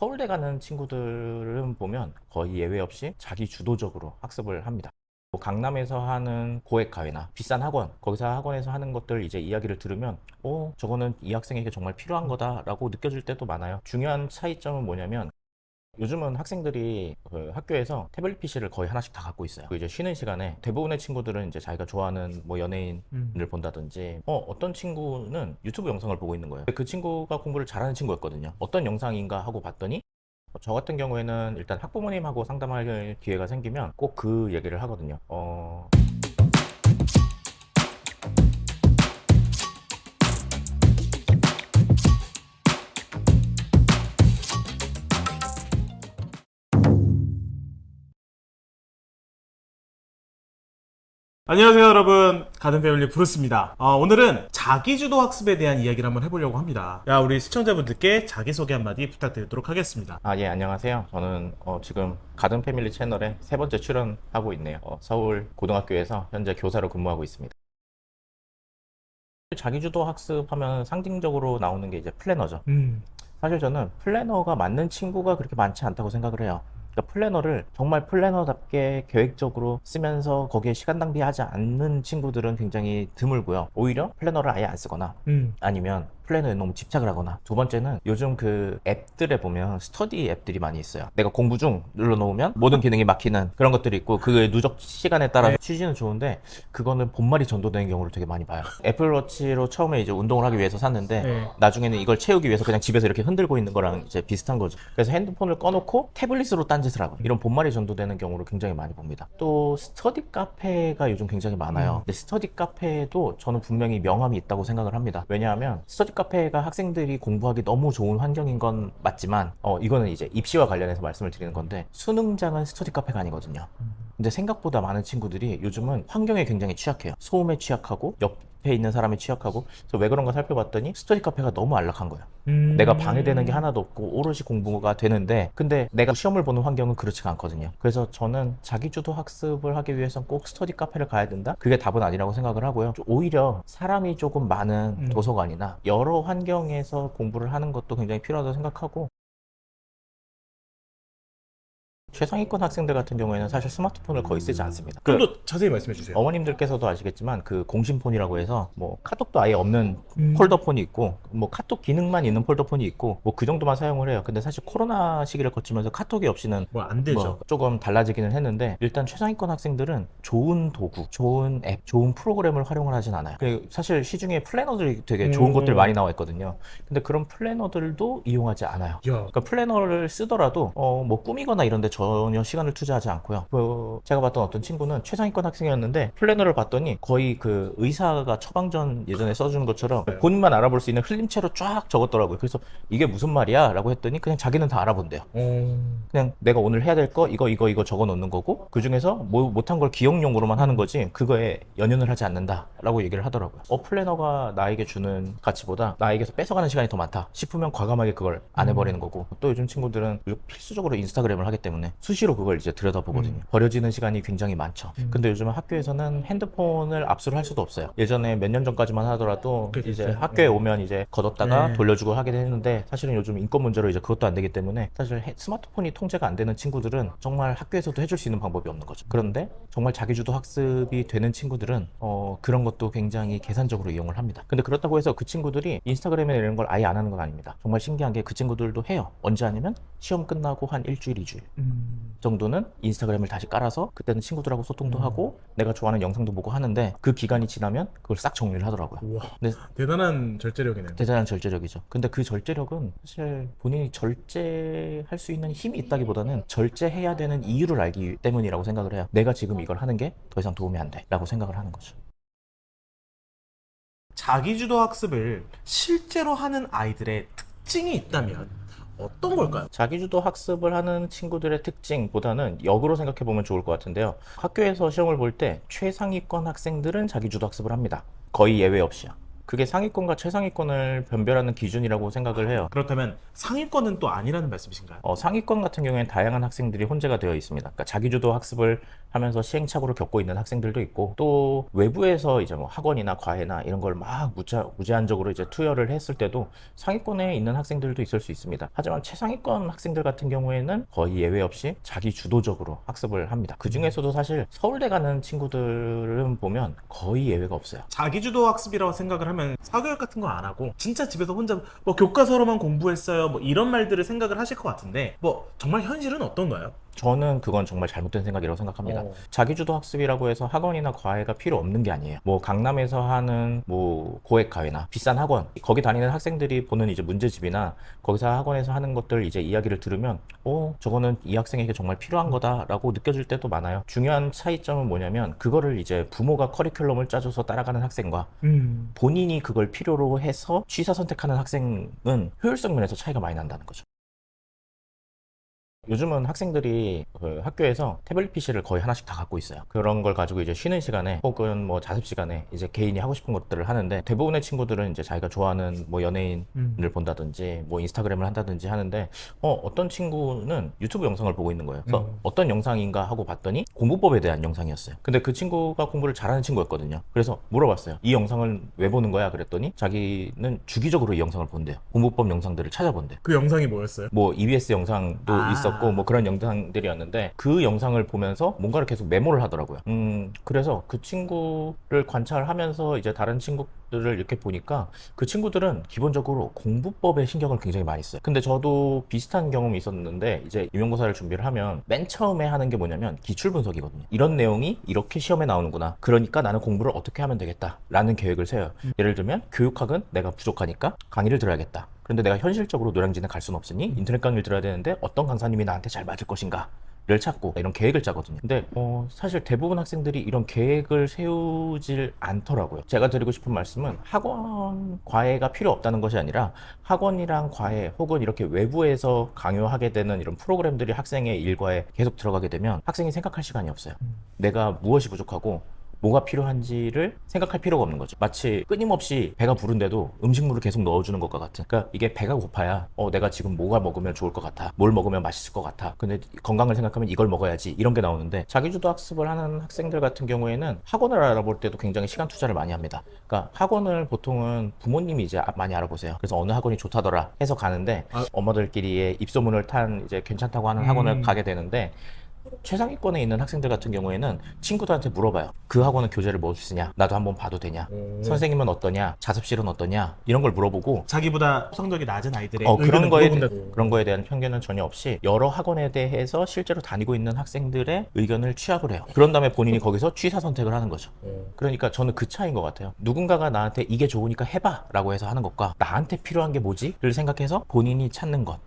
서울대 가는 친구들은 보면 거의 예외 없이 자기 주도적으로 학습을 합니다. 뭐 강남에서 하는 고액 과외나 비싼 학원, 거기서 학원에서 하는 것들 이제 이야기를 들으면 저거는 이 학생에게 정말 필요한 거다라고 느껴질 때도 많아요. 중요한 차이점은 뭐냐면 요즘은 학생들이 그 학교에서 태블릿 PC를 거의 하나씩 다 갖고 있어요. 그 이제 쉬는 시간에 대부분의 친구들은 이제 자기가 좋아하는 뭐 연예인을 본다든지 어떤 친구는 유튜브 영상을 보고 있는 거예요. 그 친구가 공부를 잘하는 친구였거든요. 어떤 영상인가 하고 봤더니 저 같은 경우에는 일단 학부모님하고 상담할 기회가 생기면 꼭 그 얘기를 하거든요. 안녕하세요 여러분, 가든패밀리 브루스입니다. 오늘은 자기주도 학습에 대한 이야기를 한번 해보려고 합니다. 우리 시청자분들께 자기소개 한마디 부탁드리도록 하겠습니다. 예, 안녕하세요. 저는 지금 가든 패밀리 채널에 세 번째 출연하고 있네요. 서울 고등학교에서 현재 교사로 근무하고 있습니다. 자기주도 학습하면 상징적으로 나오는 게 이제 플래너죠. 사실 저는 플래너가 맞는 친구가 그렇게 많지 않다고 생각을 해요. 그러니까 플래너를 정말 플래너답게 계획적으로 쓰면서 거기에 시간 낭비하지 않는 친구들은 굉장히 드물고요. 오히려 플래너를 아예 안 쓰거나 아니면 플래너에 너무 집착을 하거나, 두 번째는 요즘 그 앱들에 보면 스터디 앱들이 많이 있어요. 내가 공부 중 눌러놓으면 모든 기능이 막히는 그런 것들이 있고, 그 누적 시간에 따라서 취지는 좋은데 그거는 본말이 전도되는 경우를 되게 많이 봐요. 애플워치로 처음에 이제 운동을 하기 위해서 샀는데 나중에는 이걸 채우기 위해서 그냥 집에서 이렇게 흔들고 있는 거랑 이제 비슷한 거죠. 그래서 핸드폰을 꺼놓고 태블릿으로 딴짓을 하고, 이런 본말이 전도되는 경우를 굉장히 많이 봅니다. 또 스터디 카페가 요즘 굉장히 많아요. 근데 스터디 카페도 저는 분명히 명함이 있다고 생각을 합니다. 왜냐하면 스터디 카페가 학생들이 공부하기 너무 좋은 환경인 건 맞지만 이거는 이제 입시와 관련해서 말씀을 드리는 건데, 수능장은 스터디 카페가 아니거든요. 근데 생각보다 많은 친구들이 요즘은 환경에 굉장히 취약해요. 소음에 취약하고 옆에 있는 사람에 취약하고. 그래서 왜 그런가 살펴봤더니 스터디 카페가 너무 안락한 거예요. 내가 방해되는 게 하나도 없고 오롯이 공부가 되는데, 근데 내가 시험을 보는 환경은 그렇지가 않거든요. 그래서 저는 자기주도 학습을 하기 위해서는 꼭 스터디 카페를 가야 된다? 그게 답은 아니라고 생각을 하고요. 오히려 사람이 조금 많은 도서관이나 여러 환경에서 공부를 하는 것도 굉장히 필요하다고 생각하고, 최상위권 학생들 같은 경우에는 사실 스마트폰을 거의 쓰지 않습니다. 좀 더 자세히 말씀해 주세요. 어머님들께서도 아시겠지만 그 공신폰이라고 해서 뭐 카톡도 아예 없는 폴더폰이 있고, 뭐 카톡 기능만 있는 폴더폰이 있고, 뭐 그 정도만 사용을 해요. 근데 사실 코로나 시기를 거치면서 카톡이 없이는 뭐 안 되죠. 뭐 조금 달라지기는 했는데, 일단 최상위권 학생들은 좋은 도구, 좋은 앱, 좋은 프로그램을 활용을 하진 않아요. 사실 시중에 플래너들이 되게 좋은 것들 많이 나와 있거든요. 근데 그런 플래너들도 이용하지 않아요. 그러니까 플래너를 쓰더라도 뭐 꾸미거나 이런 데 전혀 시간을 투자하지 않고요. 제가 봤던 어떤 친구는 최상위권 학생이었는데 플래너를 봤더니 거의 그 의사가 처방전 예전에 써주는 것처럼 본인만 알아볼 수 있는 흘림체로 쫙 적었더라고요. 그래서 이게 무슨 말이야? 라고 했더니 그냥 자기는 다 알아본대요. 그냥 내가 오늘 해야 될 거 이거 적어 놓는 거고, 그 중에서 뭐 못한 걸 기억용으로만 하는 거지 그거에 연연을 하지 않는다 라고 얘기를 하더라고요. 플래너가 나에게 주는 가치보다 나에게서 뺏어가는 시간이 더 많다 싶으면 과감하게 그걸 안 해버리는 거고, 또 요즘 친구들은 필수적으로 인스타그램을 하기 때문에 수시로 그걸 이제 들여다보거든요. 버려지는 시간이 굉장히 많죠. 근데 요즘은 학교에서는 핸드폰을 압수를 할 수도 없어요. 예전에 몇 년 전까지만 하더라도 이제 학교에 오면 이제 걷었다가 돌려주고 하긴 했는데, 사실은 요즘 인권 문제로 이제 그것도 안 되기 때문에 사실 스마트폰이 통제가 안 되는 친구들은 정말 학교에서도 해줄 수 있는 방법이 없는 거죠. 그런데 정말 자기주도 학습이 되는 친구들은 그런 것도 굉장히 계산적으로 이용을 합니다. 근데 그렇다고 해서 그 친구들이 인스타그램에 이런 걸 아예 안 하는 건 아닙니다. 정말 신기한 게 그 친구들도 해요. 언제 하냐면 시험 끝나고 한 일주일, 이주일 정도는 인스타그램을 다시 깔아서 그때는 친구들하고 소통도 하고 내가 좋아하는 영상도 보고 하는데, 그 기간이 지나면 그걸 싹 정리를 하더라고요. 우와, 근데 대단한 절제력이네요. 대단한 절제력이죠. 근데 그 절제력은 사실 본인이 절제할 수 있는 힘이 있다기보다는 절제해야 되는 이유를 알기 때문이라고 생각을 해요. 내가 지금 이걸 하는 게 더 이상 도움이 안 돼 라고 생각을 하는 거죠. 자기주도 학습을 실제로 하는 아이들의 특징이 있다면 어떤 걸까요? 자기주도 학습을 하는 친구들의 특징보다는 역으로 생각해 보면 좋을 것 같은데요. 학교에서 시험을 볼 때 최상위권 학생들은 자기주도 학습을 합니다. 거의 예외 없이요. 그게 상위권과 최상위권을 변별하는 기준이라고 생각을 해요. 그렇다면 상위권은 또 아니라는 말씀이신가요? 상위권 같은 경우에는 다양한 학생들이 혼재가 되어 있습니다. 그러니까 자기주도 학습을 하면서 시행착오를 겪고 있는 학생들도 있고, 또 외부에서 이제 뭐 학원이나 과외나 이런 걸 막 무제한적으로 이제 투여를 했을 때도 상위권에 있는 학생들도 있을 수 있습니다. 하지만 최상위권 학생들 같은 경우에는 거의 예외 없이 자기 주도적으로 학습을 합니다. 그 중에서도 사실 서울대 가는 친구들은 보면 거의 예외가 없어요. 자기주도 학습이라고 생각을 하면 사교육 같은 거 안 하고 진짜 집에서 혼자 뭐 교과서로만 공부했어요 뭐 이런 말들을 생각을 하실 것 같은데, 뭐 정말 현실은 어떤가요? 저는 그건 정말 잘못된 생각이라고 생각합니다. 자기주도 학습이라고 해서 학원이나 과외가 필요 없는 게 아니에요. 뭐 강남에서 하는 뭐 고액 과외나 비싼 학원, 거기 다니는 학생들이 보는 이제 문제집이나 거기서 학원에서 하는 것들 이제 이야기를 들으면 저거는 이 학생에게 정말 필요한 거다라고 느껴질 때도 많아요. 중요한 차이점은 뭐냐면, 그거를 이제 부모가 커리큘럼을 짜줘서 따라가는 학생과 본인이 그걸 필요로 해서 취사 선택하는 학생은 효율성 면에서 차이가 많이 난다는 거죠. 요즘은 학생들이 그 학교에서 태블릿 PC를 거의 하나씩 다 갖고 있어요. 그런 걸 가지고 이제 쉬는 시간에 혹은 뭐 자습 시간에 이제 개인이 하고 싶은 것들을 하는데, 대부분의 친구들은 이제 자기가 좋아하는 뭐 연예인을 본다든지 뭐 인스타그램을 한다든지 하는데, 어떤 친구는 유튜브 영상을 보고 있는 거예요. 그래서 어떤 영상인가 하고 봤더니 공부법에 대한 영상이었어요. 근데 그 친구가 공부를 잘하는 친구였거든요. 그래서 물어봤어요. 이 영상을 왜 보는 거야? 그랬더니 자기는 주기적으로 이 영상을 본대요. 공부법 영상들을 찾아본대요. 그 영상이 뭐였어요? 뭐 EBS 영상도 있었고 뭐 그런 영상들이었는데, 그 영상을 보면서 뭔가를 계속 메모를 하더라고요. 그래서 그 친구를 관찰하면서 이제 다른 친구들을 이렇게 보니까 그 친구들은 기본적으로 공부법에 신경을 굉장히 많이 써요. 근데 저도 비슷한 경험이 있었는데, 이제 임용고사를 준비를 하면 맨 처음에 하는 게 뭐냐면 기출 분석이거든요. 이런 내용이 이렇게 시험에 나오는구나, 그러니까 나는 공부를 어떻게 하면 되겠다 라는 계획을 세워요. 예를 들면 교육학은 내가 부족하니까 강의를 들어야겠다. 그런데 내가 현실적으로 노량진에 갈 수는 없으니 인터넷 강의를 들어야 되는데 어떤 강사님이 나한테 잘 맞을 것인가 를 찾고 이런 계획을 짜거든요. 근데 사실 대부분 학생들이 이런 계획을 세우질 않더라고요. 제가 드리고 싶은 말씀은, 학원 과외가 필요 없다는 것이 아니라 학원이랑 과외 혹은 이렇게 외부에서 강요하게 되는 이런 프로그램들이 학생의 일과에 계속 들어가게 되면 학생이 생각할 시간이 없어요. 내가 무엇이 부족하고 뭐가 필요한지를 생각할 필요가 없는 거죠. 마치 끊임없이 배가 부른데도 음식물을 계속 넣어주는 것과 같은. 그러니까 이게 배가 고파야 내가 지금 뭐가 먹으면 좋을 것 같아, 뭘 먹으면 맛있을 것 같아, 근데 건강을 생각하면 이걸 먹어야지, 이런 게 나오는데, 자기주도 학습을 하는 학생들 같은 경우에는 학원을 알아볼 때도 굉장히 시간 투자를 많이 합니다. 그러니까 학원을 보통은 부모님이 이제 많이 알아보세요. 그래서 어느 학원이 좋다더라 해서 가는데, 엄마들끼리의 입소문을 탄 이제 괜찮다고 하는 학원을 가게 되는데, 최상위권에 있는 학생들 같은 경우에는 친구들한테 물어봐요. 그 학원은 교재를 뭐 쓰냐? 나도 한번 봐도 되냐? 선생님은 어떠냐? 자습실은 어떠냐? 이런 걸 물어보고, 자기보다 성적이 낮은 아이들의 그런 의견을 그런 거에 대한 편견은 전혀 없이 여러 학원에 대해서 실제로 다니고 있는 학생들의 의견을 취합을 해요. 그런 다음에 본인이 거기서 취사 선택을 하는 거죠. 그러니까 저는 그 차이인 것 같아요. 누군가가 나한테 이게 좋으니까 해봐 라고 해서 하는 것과, 나한테 필요한 게 뭐지? 를 생각해서 본인이 찾는 것.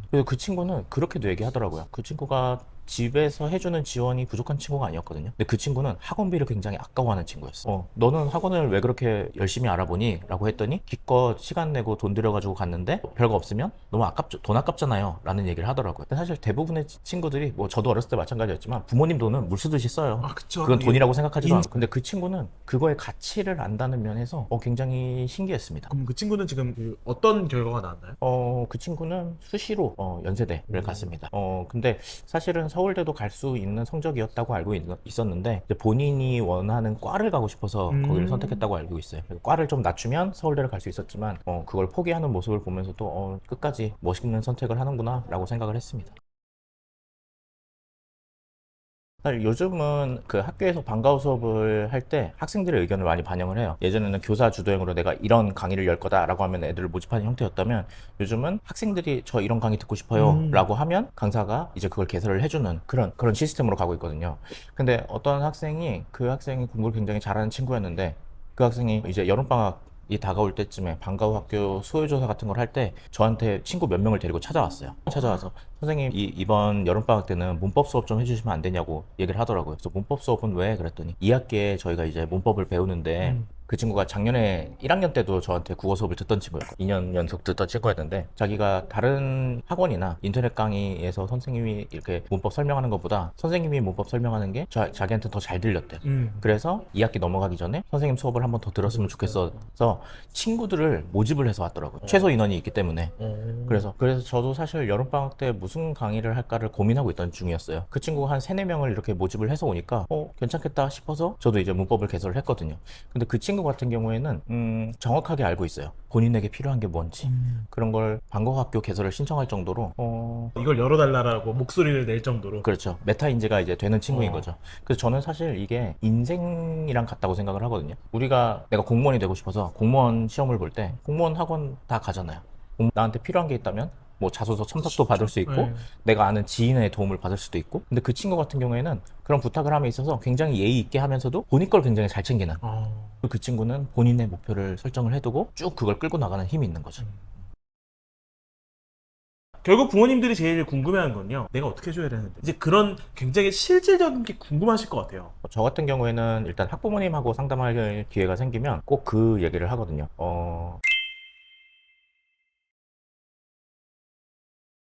그리고 그 친구는 그렇게도 얘기하더라고요. 그 친구가 집에서 해주는 지원이 부족한 친구가 아니었거든요. 근데 그 친구는 학원비를 굉장히 아까워하는 친구였어. 너는 학원을 왜 그렇게 열심히 알아보니? 라고 했더니, 기껏 시간 내고 돈 들여가지고 갔는데 별거 없으면 너무 돈 아깝잖아요 라는 얘기를 하더라고요. 근데 사실 대부분의 친구들이, 뭐 저도 어렸을 때 마찬가지였지만, 부모님 돈은 물 쓰듯이 써요. 그쵸. 그건 돈이라고 생각하지도 않고. 근데 그 친구는 그거의 가치를 안다는 면에서 굉장히 신기했습니다. 그럼 그 친구는 지금 어떤 결과가 나왔나요? 그 친구는 수시로 연세대를 갔습니다. 근데 사실은 서울대도 갈 수 있는 성적이었다고 알고 있었는데, 이제 본인이 원하는 과를 가고 싶어서 거기를 선택했다고 알고 있어요. 그래서 과를 좀 낮추면 서울대를 갈 수 있었지만, 그걸 포기하는 모습을 보면서도 끝까지 멋있는 선택을 하는구나 라고 생각을 했습니다. 사실 요즘은 그 학교에서 방과후 수업을 할 때 학생들의 의견을 많이 반영을 해요. 예전에는 교사 주도형으로 내가 이런 강의를 열 거다라고 하면 애들을 모집하는 형태였다면, 요즘은 학생들이 저 이런 강의 듣고 싶어요 라고 하면 강사가 이제 그걸 개설을 해주는 그런 시스템으로 가고 있거든요. 근데 어떤 학생이, 그 학생이 공부를 굉장히 잘하는 친구였는데, 그 학생이 이제 여름방학이 다가올 때쯤에 방과후 학교 수요조사 같은 걸 할 때 저한테 친구 몇 명을 데리고 찾아와서 선생님, 이번 여름방학 때는 문법 수업 좀 해주시면 안 되냐고 얘기를 하더라고요. 그래서 문법 수업은 왜? 그랬더니 2학기에 저희가 이제 문법을 배우는데 그 친구가 작년에 1학년 때도 저한테 국어 수업을 듣던 친구였고 2년 연속 듣던 친구였는데 자기가 다른 학원이나 인터넷 강의에서 선생님이 이렇게 문법 설명하는 것보다 선생님이 문법 설명하는 게 자기한테 더 잘 들렸대. 그래서 2학기 넘어가기 전에 선생님 수업을 한 번 더 들었으면 좋겠어서 친구들을 모집을 해서 왔더라고요. 최소 인원이 있기 때문에. 그래서 저도 사실 여름방학 때 무슨 강의를 할까를 고민하고 있던 중이었어요. 그 친구가 한 3, 4명을 이렇게 모집을 해서 오니까 괜찮겠다 싶어서 저도 이제 문법을 개설을 했거든요. 근데 그 친구 같은 경우에는 정확하게 알고 있어요. 본인에게 필요한 게 뭔지. 그런 걸 방과학교 개설을 신청할 정도로 이걸 열어달라고 목소리를 낼 정도로. 그렇죠. 메타 인재가 이제 되는 친구인 거죠. 그래서 저는 사실 이게 인생이랑 같다고 생각을 하거든요. 내가 공무원이 되고 싶어서 공무원 시험을 볼 때 공무원 학원 다 가잖아요. 나한테 필요한 게 있다면 뭐 자소서 첨삭도 받을 수 있고 네. 내가 아는 지인의 도움을 받을 수도 있고 근데 그 친구 같은 경우에는 그런 부탁을 함에 있어서 굉장히 예의 있게 하면서도 본인 걸 굉장히 잘 챙기는 그 친구는 본인의 목표를 설정을 해두고 쭉 그걸 끌고 나가는 힘이 있는 거죠. 결국 부모님들이 제일 궁금해하는 건요. 내가 어떻게 해줘야 되는데. 이제 그런 굉장히 실질적인 게 궁금하실 것 같아요. 저 같은 경우에는 일단 학부모님하고 상담할 기회가 생기면 꼭 그 얘기를 하거든요.